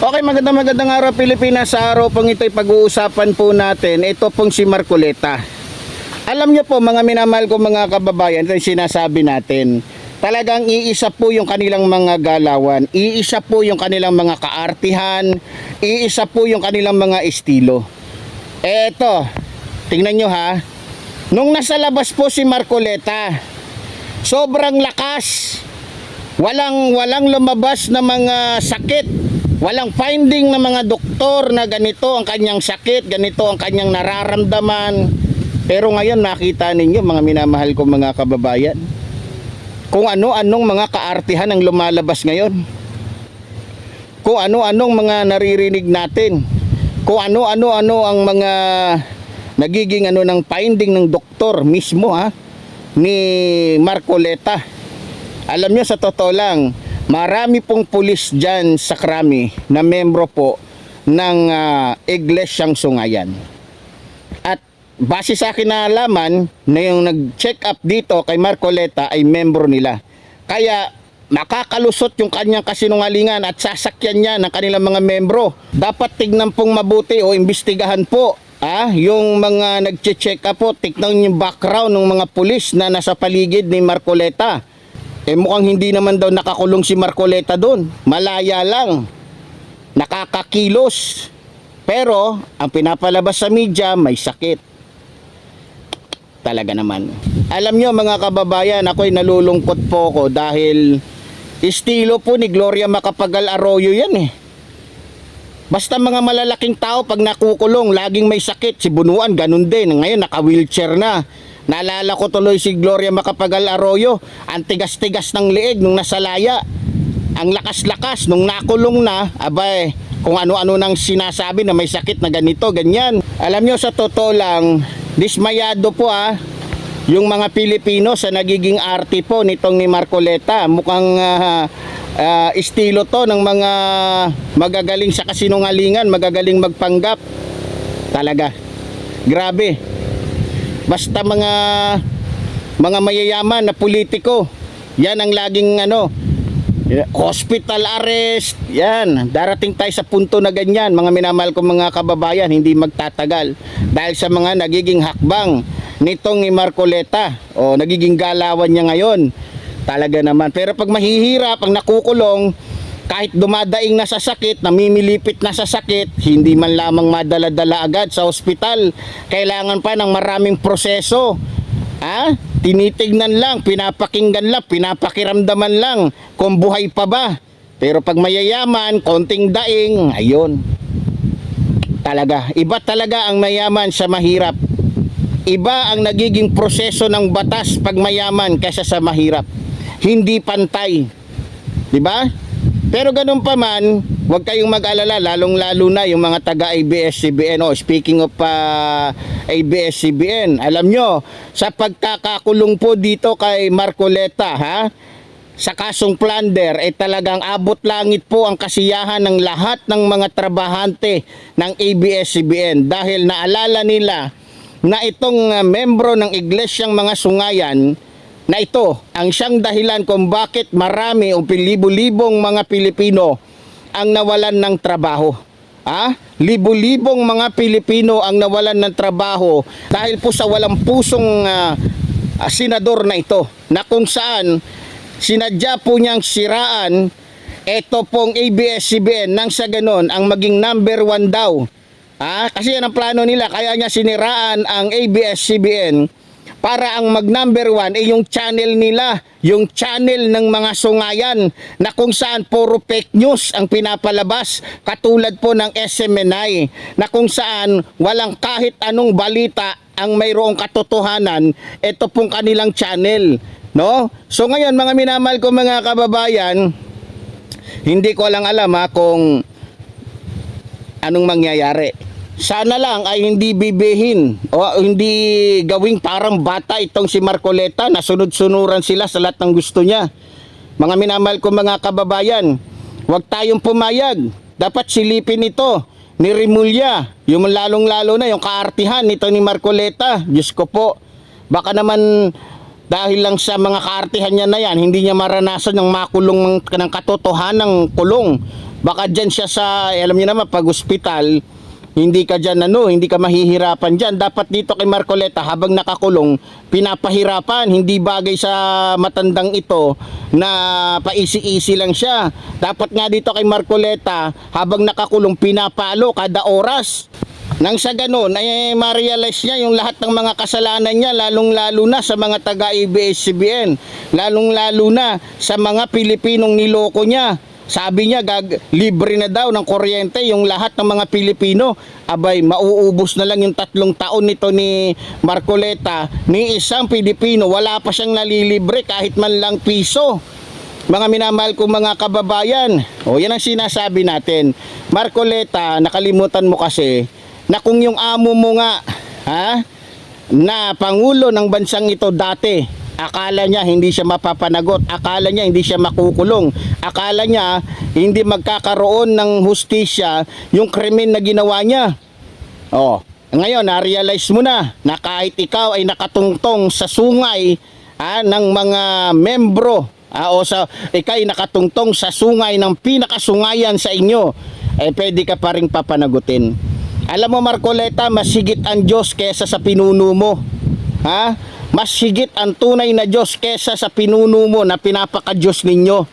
Okay, magandang araw Pilipinas. Sa araw pong ito'y pag-uusapan po natin. Ito pong si Marcoleta. Alam niyo po mga minamahal ko mga kababayan, ito yung sinasabi natin. Talagang iisa po yung kanilang mga galawan. Iisa po yung kanilang mga kaartihan. Iisa po yung kanilang mga estilo. Eto, tingnan nyo ha. Nung nasa labas po si Marcoleta, sobrang lakas. Walang lumabas na mga sakit. Walang finding ng mga doktor na ganito ang kanyang sakit, ganito ang kanyang nararamdaman. Pero ngayon nakita ninyo mga minamahal ko mga kababayan, kung ano-anong mga kaartihan ang lumalabas ngayon. Kung ano-anong mga naririnig natin. Kung ano-ano ang mga nagiging ng finding ng doktor mismo ni Marcoleta. Alam nyo, sa totoo lang, marami pong pulis dyan sa Krami na membro po ng Iglesyang Sungayan. At base sa akin na alaman na yung nag-check up dito kay Marcoleta ay membro nila. Kaya makakalusot yung kanyang kasinungalingan at sasakyan niya ng kanilang mga membro. Dapat tignan pong mabuti o imbestigahan po yung mga nag-check up po. Tignan yung background ng mga pulis na nasa paligid ni Marcoleta. Mukhang hindi naman daw nakakulong si Marcoleta doon. Malaya lang. Nakakakilos. Pero, ang pinapalabas sa media, may sakit. Talaga naman. Alam nyo mga kababayan, ako'y nalulungkot po ko dahil estilo po ni Gloria Macapagal Arroyo yan Basta mga malalaking tao pag nakukulong, laging may sakit. Si Bunuan, ganun din. Ngayon, naka-wheelchair na. Naalala ko tuloy si Gloria Macapagal Arroyo, ang tigas-tigas ng leeg nung nasa laya, ang lakas-lakas nung nakulong na, abay, kung ano-ano nang sinasabi na may sakit na ganito, ganyan. Alam nyo, sa totoo lang, dismayado po yung mga Pilipino sa nagiging arte po nitong ni Marcoleta. Mukhang estilo to ng mga magagaling sa kasinungalingan, magagaling magpanggap. Talaga, grabe. Basta mga mayayaman na politiko, yan ang laging hospital arrest, yan. Darating tayo sa punto na ganyan, mga minamahal ko mga kababayan, hindi magtatagal. Dahil sa mga nagiging hakbang nitong ni Marcoleta, o nagiging galawan niya ngayon. Talaga naman. Pero pag mahihirap, pag nakukulong, kahit dumadaing na sa sakit, namimilipit na sa sakit, hindi man lamang madala-dala agad sa ospital. Kailangan pa ng maraming proseso. Tinitignan lang, pinapakinggan lang, pinapakiramdaman lang kung buhay pa ba. Pero pag mayayaman, konting daing, ayun. Talaga, iba talaga ang mayaman sa mahirap. Iba ang nagiging proseso ng batas pag mayaman kaysa sa mahirap. Hindi pantay. 'Di ba? Pero ganun pa man, huwag kayong mag-alala, lalong-lalo na yung mga taga-ABS-CBN. Speaking of ABS-CBN, alam nyo, sa pagkakakulong po dito kay Marcoleta, sa kasong plunder, talagang abot langit po ang kasiyahan ng lahat ng mga trabahante ng ABS-CBN. Dahil naalala nila na itong membro ng Iglesyang Mga Sungayan, na ito ang siyang dahilan kung bakit marami o libo-libong mga Pilipino ang nawalan ng trabaho. Libo-libong mga Pilipino ang nawalan ng trabaho dahil po sa walang pusong senador na ito, na kung saan sinadya po niyang siraan ito pong ABS-CBN nang sa ganon ang maging number 1 daw. Kasi yan ang plano nila, kaya niya siniraan ang ABS-CBN para ang mag number 1 yung channel nila, yung channel ng mga sungayan, na kung saan puro fake news ang pinapalabas, katulad po ng SMNI, na kung saan walang kahit anong balita ang mayroong katotohanan, ito pong kanilang channel, no? So ngayon mga minamahal ko mga kababayan, hindi ko lang alam kung anong mangyayari. Sana lang ay hindi bibihin o hindi gawing parang bata itong si Marcoleta na sunod-sunuran sila sa lahat ng gusto niya. Mga minamahal ko mga kababayan, huwag tayong pumayag. Dapat silipin ito ni Remulla, yung lalong-lalo na yung kaartihan nito ni Marcoleta. Diyos ko po, baka naman dahil lang sa mga kaartihan niya na yan, hindi niya maranasan ng makulong ng katotohanan ng kulong. Baka dyan siya sa, alam niyo naman, pag ospital, hindi ka dyan hindi ka mahihirapan dyan. Dapat dito kay Marcoleta habang nakakulong, pinapahirapan. Hindi bagay sa matandang ito na paisi-isi lang siya. Dapat nga dito kay Marcoleta habang nakakulong, pinapalo kada oras. Nang sa ganun, ay ma-realize niya yung lahat ng mga kasalanan niya, lalong-lalo na sa mga taga-ABS-CBN, lalong-lalo na sa mga Pilipinong niloko niya. Sabi niya, libre na daw ng kuryente yung lahat ng mga Pilipino. Abay, mauubos na lang yung 3 taon nito ni Marcoleta, ni isang Pilipino. Wala pa siyang nalilibre kahit man lang piso. Mga minamahal kong mga kababayan, yan ang sinasabi natin. Marcoleta, nakalimutan mo kasi na kung yung amo mo nga na pangulo ng bansang ito dati, akala niya hindi siya mapapanagot, akala niya hindi siya makukulong, akala niya hindi magkakaroon ng hustisya yung krimen na ginawa niya. Ngayon na-realize mo na kahit ikaw ay nakatungtong sa sungay ng mga membro ikaw ay nakatungtong sa sungay ng pinakasungayan sa inyo, pwede ka pa rin papanagutin. Alam mo Marcoleta, mas higit ang Diyos kesa sa pinuno mo. Mas higit ang tunay na Diyos kesa sa pinuno mo na pinapaka-Diyos ninyo.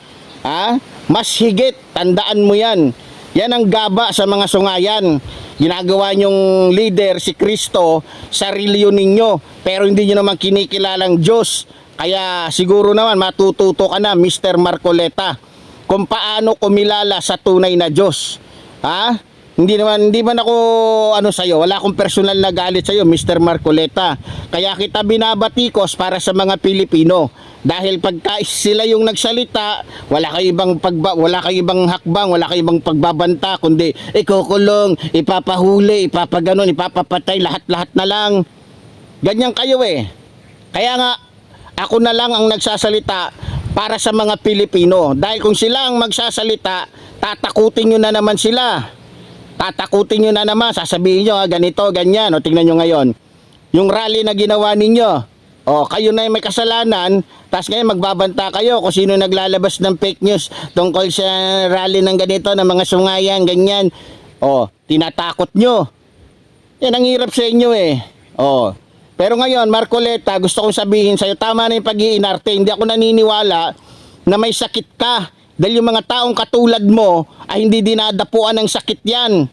Mas higit, tandaan mo yan. Yan ang gaba sa mga sungayan. Ginagawa nyong leader si Kristo sa reliyon ninyo, pero hindi nyo naman kinikilalang Diyos. Kaya siguro naman matututo ka na, Mr. Marcoleta, kung paano kumilala sa tunay na Diyos. Hindi man ako sa'yo, wala akong personal na galit sa'yo, Mr. Marcoleta. Kaya kita binabatikos para sa mga Pilipino. Dahil pagka sila yung nagsalita, wala kayong ibang hakbang, wala kayong ibang pagbabanta, kundi ikukulong, ipapahuli, ipapaganon, ipapapatay, lahat-lahat na lang. Ganyan kayo Kaya nga, ako na lang ang nagsasalita para sa mga Pilipino. Dahil kung sila ang magsasalita, tatakutin nyo na naman sila. Tatakutin nyo na naman, sasabihin nyo ganito, ganyan. Tingnan nyo ngayon, yung rally na ginawa ninyo, kayo na yung may kasalanan, tapos ngayon magbabanta kayo kung sino naglalabas ng fake news tungkol sa rally ng ganito, ng mga sungayan, ganyan. Tinatakot nyo. Yan ang hirap sa inyo Pero ngayon, Marcoleta, gusto kong sabihin sa'yo, tama na yung pag-iinarte. Hindi ako naniniwala na may sakit ka. Dahil yung mga taong katulad mo ay hindi dinadapuan ng sakit yan.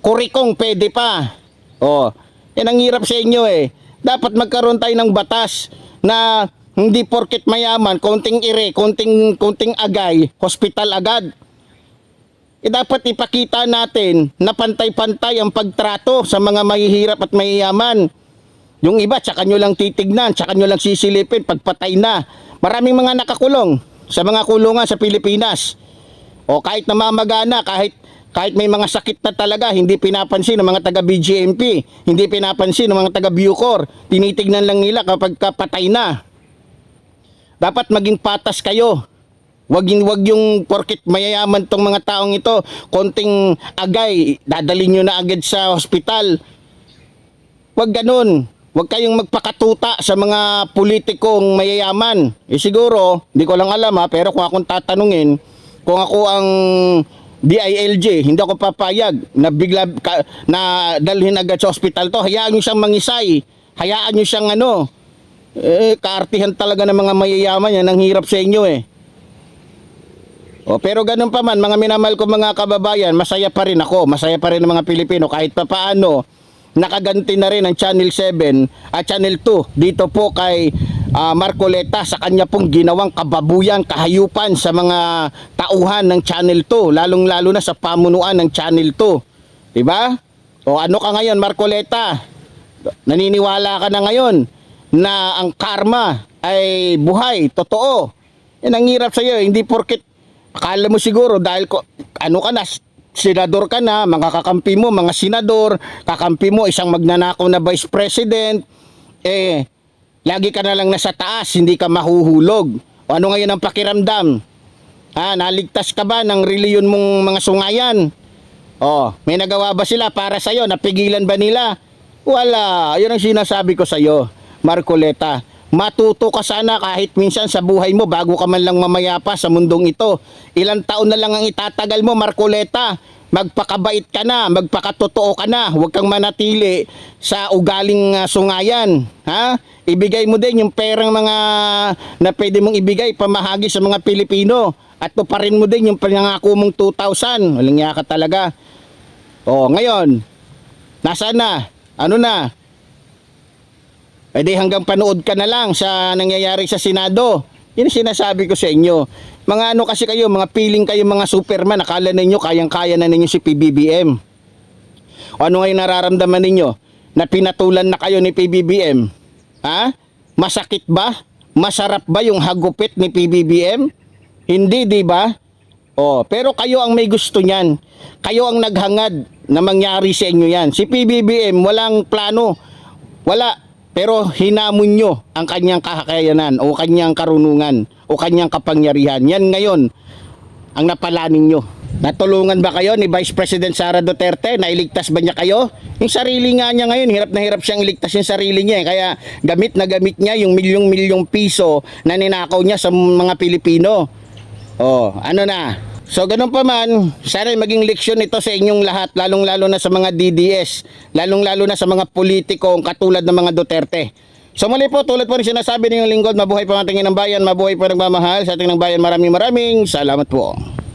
Kurikong pwede pa. Yan ang hirap sa inyo Dapat magkaroon tayo ng batas na hindi porket mayaman, konting konting agay, hospital agad. Dapat ipakita natin na pantay-pantay ang pagtrato sa mga mahihirap at mayayaman. Yung iba, tsaka nyo lang titignan, tsaka nyo lang sisilipin, pagpatay na. Maraming mga nakakulong sa mga kulungan sa Pilipinas. Kahit namamagana, kahit may mga sakit na talaga, hindi pinapansin ng mga taga-BGMP, hindi pinapansin ng mga taga-Bucor. Tinitignan lang nila kapag kapatay na. Dapat maging patas kayo. Wag yung porkit mayayaman tong mga taong ito, konting agay, dadalhin nyo na agad sa hospital. Wag ganun. Huwag kayong magpakatuta sa mga politikong mayayaman. Siguro, hindi ko lang alam pero kung akong tatanungin, kung ako ang DILG, hindi ako papayag na bigla na dalhin agad sa hospital to. Hayaan nyo siyang mangisay. Hayaan nyo siyang kaartihan talaga ng mga mayayaman yan. Ang hirap sa inyo pero ganun pa man, mga minamahal ko mga kababayan, masaya pa rin ako, masaya pa rin ang mga Pilipino kahit pa paano. Nakaganti na rin ang Channel 7 at Channel 2 dito po kay Marcoleta sa kanya pong ginawang kababuyan, kahayupan sa mga tauhan ng Channel 2, lalong-lalo na sa pamunuan ng Channel 2. Diba? Ano ka ngayon, Marcoleta? Naniniwala ka na ngayon na ang karma ay buhay, totoo. Yan ang hirap sa'yo, hindi porket akala mo siguro dahil senador ka na, mga kakampi mo, mga senador, kakampi mo, isang magnanakaw na vice president, lagi ka na lang nasa taas, hindi ka mahuhulog. Ano ngayon ang pakiramdam? Naligtas ka ba ng reliyon mong mga sungayan? May nagawa ba sila para sa'yo? Napigilan ba nila? Wala. Ayun ang sinasabi ko sa'yo, Marcoleta. Matuto ka sana kahit minsan sa buhay mo bago ka man lang mamayapa sa mundong ito. Ilang taon na lang ang itatagal mo, Marcoleta. Magpakabait ka na, magpakatotoo ka na. Huwag kang manatili sa ugaling sungayan. Ha? Ibigay mo din yung perang mga na pwede mong ibigay pamahagi sa mga Pilipino. At tuparin mo din yung pangako mong 2,000. Walang niya ka talaga. O, ngayon, nasaan na? Ano na? E di hanggang panood ka na lang sa nangyayari sa Senado. Yun ang sinasabi ko sa inyo. Mga ano kasi kayo, mga piling kayo, mga Superman, akala ninyo kayang-kaya na ninyo si PBBM. O ano ngayon nararamdaman ninyo? Na pinatulan na kayo ni PBBM? Ha? Masakit ba? Masarap ba yung hagupit ni PBBM? Hindi, di ba? O, pero kayo ang may gusto niyan. Kayo ang naghangad na mangyari sa inyo yan. Si PBBM walang plano. Wala. Pero hinamon nyo ang kanyang kakayanan o kanyang karunungan o kanyang kapangyarihan. Yan ngayon ang napalanin nyo. Natulungan ba kayo ni Vice President Sara Duterte? Nailigtas ba niya kayo? Yung sarili nga niya ngayon, hirap na hirap siyang iligtas yung sarili niya. Kaya gamit na gamit niya yung milyong-milyong piso na ninakaw niya sa mga Pilipino. Oh, ano na? So ganun pa man, sana maging leksyon ito sa inyong lahat, lalong-lalo na sa mga DDS, lalong-lalo na sa mga politikong katulad ng mga Duterte. So muli po, tulad po rin sinasabi ninyong lingkod, mabuhay pa ang tingin ng bayan, mabuhay pa nagmamahal sa ating ng bayan. Maraming salamat po.